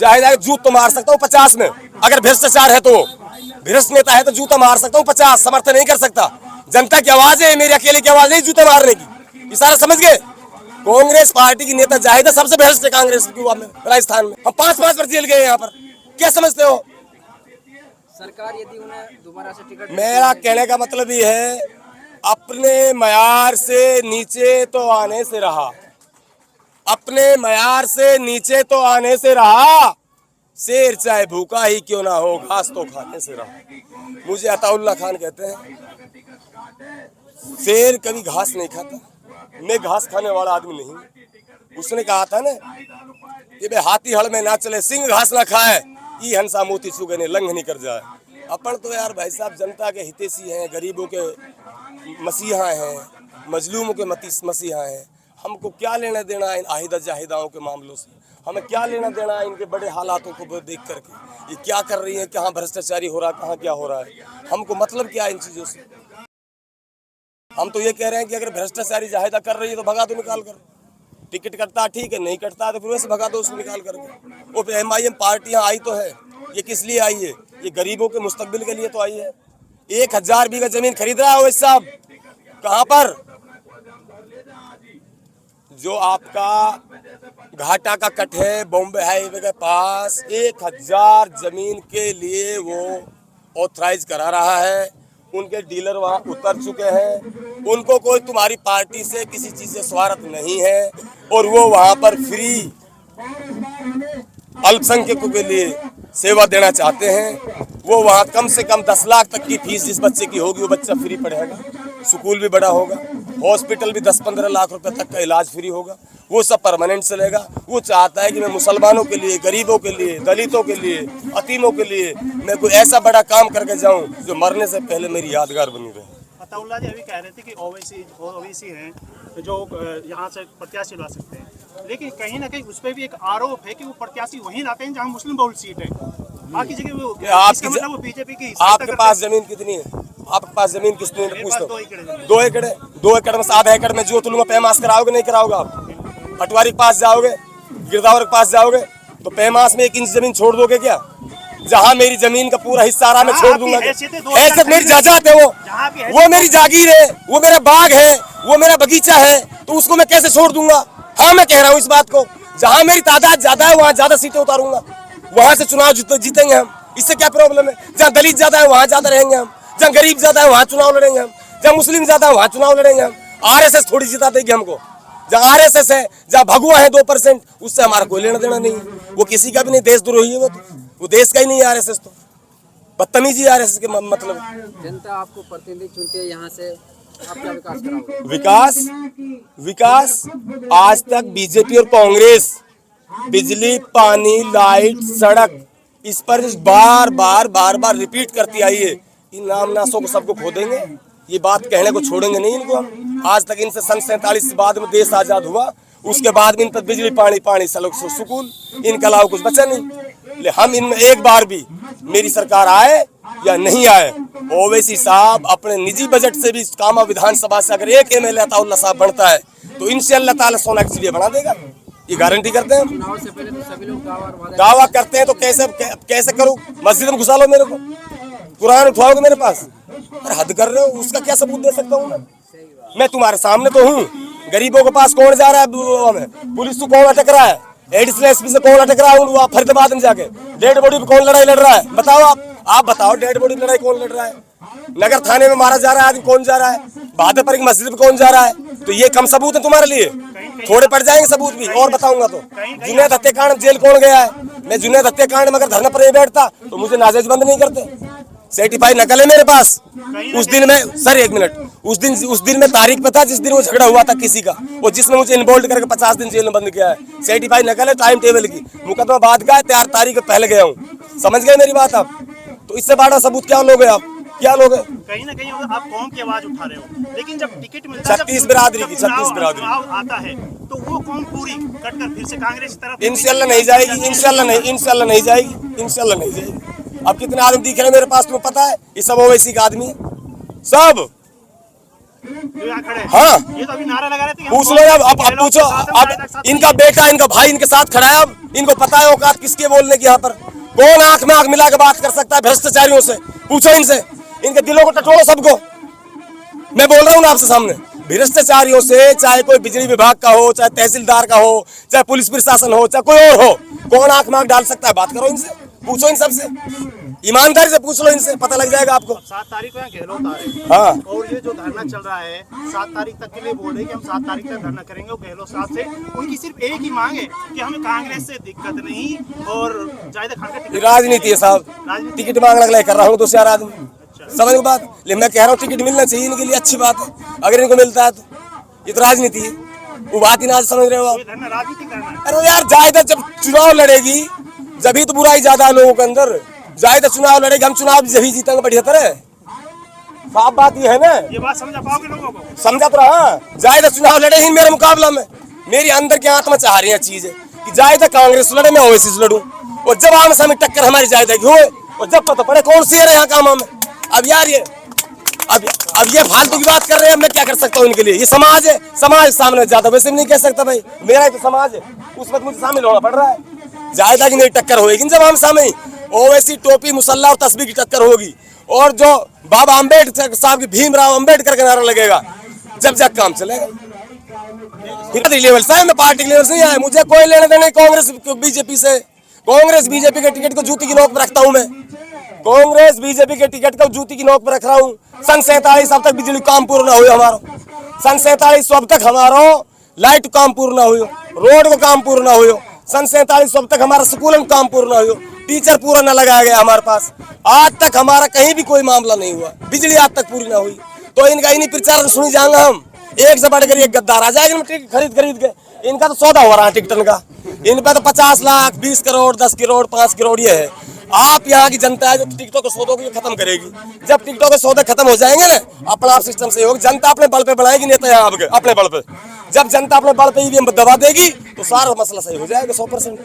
जाहिर जूत तो मार सकता हूँ 50 में, अगर भ्रष्टाचार है तो, भ्रष्ट नेता है तो जूता मार सकता हूँ 50, समर्थन नहीं कर सकता। जनता की आवाज है, मेरी अकेले की आवाज नहीं जूते मारने की। ये सारा समझ गए। कांग्रेस पार्टी की नेता जाहिद सबसे भ्रष्ट है कांग्रेस राजस्थान में। हम 5-5 बार जेल गए यहाँ पर, क्या समझते हो? सरकार यदि उन्हें दोबारा से टिकट, मेरा कहने का मतलब ये है, अपने मयार से नीचे तो आने से रहा, अपने मयार से नीचे तो आने से रहा, शेर चाहे भूखा ही क्यों ना हो घास तो खाने से रहा। मुझे अताउल्लाह खान कहते हैं, शेर कभी घास नहीं खाता, मैं घास खाने वाला आदमी नहीं। उसने कहा था ना कि बे हाथी हड़ में ना चले सिंह घास ना खाए, ई हंसा मोती चुगे ने लंघ नहीं कर जाए। अपन तो यार भाई साहब जनता के हितैषी हैं, गरीबों के मसीहा हैं, मजलूमों के मसीहा हैं। हमको क्या लेना देना इन आहिदा जाहिदाओं के मामलों से? हमें क्या लेना देना है इनके बड़े हालातों को देख करके? ये क्या कर रही है, कहाँ भ्रष्टाचारी हो रहा है, कहाँ क्या हो रहा है, हमको मतलब क्या है इन चीज़ों से? हम तो ये कह रहे हैं कि अगर भ्रष्टाचारी जाहिदा कर रही है तो भगा दो निकाल कर। टिकट कटता ठीक है, नहीं कटता तो फिर वैसे भगा दो उसको निकाल करके। वो MIM पार्टियाँ आई तो है, ये किस लिए आई है? ये गरीबों के मुस्तकबिल के लिए तो आई है। 1000 बीघा जमीन खरीद रहा है वो साहब, कहाँ पर? जो आपका घाटा का कट है बॉम्बे हाईवे के पास, 1000 जमीन के लिए वो ऑथराइज करा रहा है। उनके डीलर वहाँ उतर चुके हैं, उनको कोई तुम्हारी पार्टी से किसी चीज से स्वार्थ नहीं है, और वो वहाँ पर फ्री अल्पसंख्यकों के लिए सेवा देना चाहते हैं। वो वहाँ कम से कम 10 लाख तक की फीस जिस बच्चे की होगी वो बच्चा फ्री पढ़ेगा, स्कूल भी बड़ा होगा, हॉस्पिटल भी 10-15 लाख रुपए तक का इलाज फ्री होगा, वो सब परमानेंट चलेगा। वो चाहता है कि मैं मुसलमानों के लिए, गरीबों के लिए, दलितों के लिए, यतीमों के लिए मैं कोई ऐसा बड़ा काम करके जाऊं जो मरने से पहले मेरी यादगार बनी रहे। अताउल्लाह जी अभी कह रहे थे कि ओवैसी हैं जो यहाँ से प्रत्याशी ला सकते हैं, लेकिन कहीं ना कहीं उस पर भी एक आरोप है कि वो प्रत्याशी वहीं लाते हैं जहाँ मुस्लिम बहुल सीट है, बाकी जगह वो मतलब वो बीजेपी की। आपके पास जमीन कितनी है? आपके पास जमीन कितनी है? पूछता हूँ। 2 एकड़ है। 2 एकड़ में से आधा एकड़ में जो तुलूंगा पैमास कराओगे नहीं कराओगे? आप पटवारी के पास जाओगे, गिरदावर के पास जाओगे तो पैमास में 1 इंच जमीन छोड़ दोगे क्या? जहाँ मेरी जमीन का पूरा हिस्सा आ रहा मैं छोड़ दूंगा। ऐसे मेरी जायदाद है, वो मेरी जागीर है, वो मेरा बाग है, वो मेरा बगीचा है, तो उसको मैं कैसे छोड़ दूंगा? हाँ मैं कह रहा हूँ इस बात को, जहाँ मेरी तादाद ज्यादा है वहाँ ज्यादा सीटें उतारूंगा, वहां से चुनाव जीतेंगे हम। इससे क्या प्रॉब्लम है? जहाँ दलित ज्यादा है वहाँ ज्यादा रहेंगे हम, जहाँ गरीब ज्यादा है वहाँ चुनाव लड़ेंगे हम, जहाँ मुस्लिम ज्यादा है वहाँ चुनाव लड़ेंगे हम। RSS थोड़ी जिता देगी हमको। जहाँ RSS है, जहाँ भगवा है 2%, उससे हमारा कोई लेना देना नहीं है। वो किसी का भी नहीं, देशद्रोही है वो देश का ही नहीं है RSS। तो बदतमीजी RSS के मतलब। जनता आपको प्रतिनिधि चुनती है, यहाँ से आप क्या विकास कराओगे? विकास आज तक बीजेपी और कांग्रेस बिजली, पानी, लाइट, सड़क, इस पर बार बार रिपीट करती आई है। इन नामनासों को सबको खो देंगे, ये बात कहने को छोड़ेंगे नहीं इनको हम। आज तक इनसे सन 47 के बाद में देश आजाद हुआ, उसके बाद भी इन पर बिजली, पानी, सड़क, सुकून, इनके अलावा कुछ बचा नहीं। हम इनमें एक बार भी मेरी सरकार आए या नहीं आए, ओवैसी साहब अपने निजी बजट से भी कामा विधानसभा से अगर एक MLA अताउल्लाह साहब बनता है तो इंशाअल्लाह ताला सोना के चिड़िया बना देगा, ये गारंटी करते हैं। चुनाव से पहले तो सभी लोग दावा करते हैं, तो कैसे करूं? मस्जिद में घुसा लो मेरे को, कुरान उठवाओगे मेरे पास? अरे हद कर रहे हो, उसका क्या सबूत दे सकता हूँ मैं तुम्हारे सामने तो हूँ। गरीबों के पास कौन जा रहा है? पुलिस को कौन अटक रहा है? एडिशनल SP से कौन अटक रहा है फरीदाबाद में जाके? डेड बॉडी पे कौन लड़ाई लड़ रहा है? बताओ आप बताओ, डेड बॉडी लड़ाई कौन लड़ रहा है? नगर थाने में मारा जा रहा है आदमी, कौन जा रहा है? बहादुरपुर की मस्जिद में कौन जा रहा है? तो ये कम सबूत है तुम्हारे लिए? थोड़े पड़ जाएंगे सबूत भी, और बताऊंगा तो। जुनैद हत्याकांड जेल कौन गया है? मैं जुनैद हत्याकांड में अगर धरना पर नहीं बैठता तो मुझे नाजायजबंद नहीं करते। सर्टिफाइड नकल है मेरे पास। उस दिन में सर 1 मिनट, उस दिन में तारीख पे था जिस दिन वो झगड़ा हुआ था किसी का, वो जिसमें मुझे इन्वॉल्व करके 50 दिन जेल में बंद किया है। सर्टिफाइड नकल है, टाइम टेबल की, मुकदमा बाद का है, 3 तारीख पहले गया हूँ। समझ गए मेरी बात आप? तो इससे बड़ा सबूत क्या लोगे आप? क्या लोग कहीं ना कहीं आप कौम की आवाज उठा रहे हो, लेकिन जब टिकट मिलता है, 36 बिरादरी की, 36 बिरादरी आता है तो वो कौम पूरी कटकर फिर से कांग्रेस की तरफ इंशाल्लाह नहीं जाएगी, इंशाल्लाह नहीं जाएगी। अब कितने आदमी दिख रहे हैं मेरे पास, तुम्हें पता है? ये सब ओवैसी का आदमी है सब। जो यहाँ खड़े हैं। हाँ। ये तो अभी नारा लगा रहे थे कि पूछ हम लो अब गहलोत पूछो के साथ हैं, अब साथ इनका बेटा इनका भाई इनके साथ खड़ा है। अब इनको पता है औकात किसके बोलने की। यहाँ पर कौन आंख में आंख मिला के बात कर सकता है भ्रष्टाचारियों से? पूछो इनसे, इनके दिलों को टटोलो सबको। मैं बोल रहा हूँ ना आपसे सामने, भ्रष्टाचारियों से, चाहे कोई बिजली विभाग का हो, चाहे तहसीलदार का हो, चाहे पुलिस प्रशासन हो, चाहे कोई और हो, कौन आंख में आंख डाल सकता है? बात करो इनसे, पूछो इन सबसे, ईमानदारी से पूछ लो इनसे, पता लग जाएगा आपको। 7 तारीख को यहाँ गहलोत आ रहे हैं। हाँ। और ये जो धरना चल रहा है 7 तारीख तक के लिए बोल रहे हैं कि हम 7 तारीख तक धरना करेंगे। और गहलोत साहब से उनकी सिर्फ एक ही मांग है कि हमें कांग्रेस से दिक्कत नहीं और जायद खान का टिकट। राजनीति है साहब, टिकट मांगने के लिए कर रहा हूँ 2 आदमी, समझ की बात। लेकिन मैं कह रहा हूँ टिकट मिलना चाहिए इनके लिए, अच्छी बात है अगर इनको मिलता है तो। ये तो राजनीति है, वो बात ही ना समझ रहे हो आप। ये धरना राजनीति करना है। अरे यार जायदा जब चुनाव लड़ेगी जब तो बुराई ज्यादा है लोगों के अंदर। जायदा चुनाव लड़ेगी, हम चुनाव जब ही जीतेंगे बढ़िया तरह। साफ बात ये है ना, ये बात समझा पाओगे लोगों को? समझा तो रहा। जायदा चुनाव लड़े ही मेरे मुकाबला में, मेरी अंदर की आत्मा चाह रही है चीज है कि जायदा कांग्रेस लड़े, मैं ओवैसी से लड़ूं। और जब आमने सामने टक्कर हमारी जायदा की होए, और जब पता पड़े कौन सी है यहाँ काम में। अब यार ये अब ये फालतू की बात कर रहे हैं, मैं क्या कर सकता हूँ इनके लिए? ये समाज है, समाज सामने ज्यादा वैसे भी नहीं कह सकता भाई, मेरा ही तो समाज है, उसमें मुझे शामिल होना पड़ रहा है। जायदा की मेरी टक्कर होगी जब हम सामने ओवैसी टोपी मुसल्ला और तस्बीह की टक्कर होगी। और जो बाबा अम्बेडकर साहब की भीमराव अम्बेडकर का नारा लगेगा, जब जब काम चलेगा। लेवल से मैं पार्टी लेवल से नहीं आया, मुझे कोई लेने देने कांग्रेस बीजेपी से। कांग्रेस बीजेपी के टिकट को जूती की नोक पर रखता हूँ मैं, कांग्रेस बीजेपी के टिकट को जूती की नोक पर रख रहा हूँ। सन 47 अब तक बिजली काम पूर्ण ना हुई हमारा, सन 47 अब तक हमारा लाइट काम पूर्ण ना हुई, रोड को काम पूर्ण ना हुई, सन 47 अब तक हमारा स्कूल में काम पूर्ण ना हुई, टीचर पूरा न लगाया गया हमारे पास। आज तक हमारा कहीं भी कोई मामला नहीं हुआ, बिजली आज तक पूरी ना हुई। तो इनका इन्हीं प्रचार सुनी जाएंगे हम, एक से बढ़कर एक गद्दार आ जाएगा टिकट खरीद के। इनका तो सौदा हो रहा है टिकटन का, इन पर तो 50 लाख 20 करोड़ 10 करोड़ 5 करोड़ ये है। आप यहाँ की जनता है जो टिकटों के सौदों को खत्म करेगी। जब टिकटों के सौदे खत्म हो जाएंगे ना, अपना आप सिस्टम से होगा, जनता अपने बल पे बनाएगी नेता यहाँ आपके अपने बल पे। जब जनता अपने बल पे ईवीएम दबा देगी तो सारा मसला सही हो जाएगा 100%।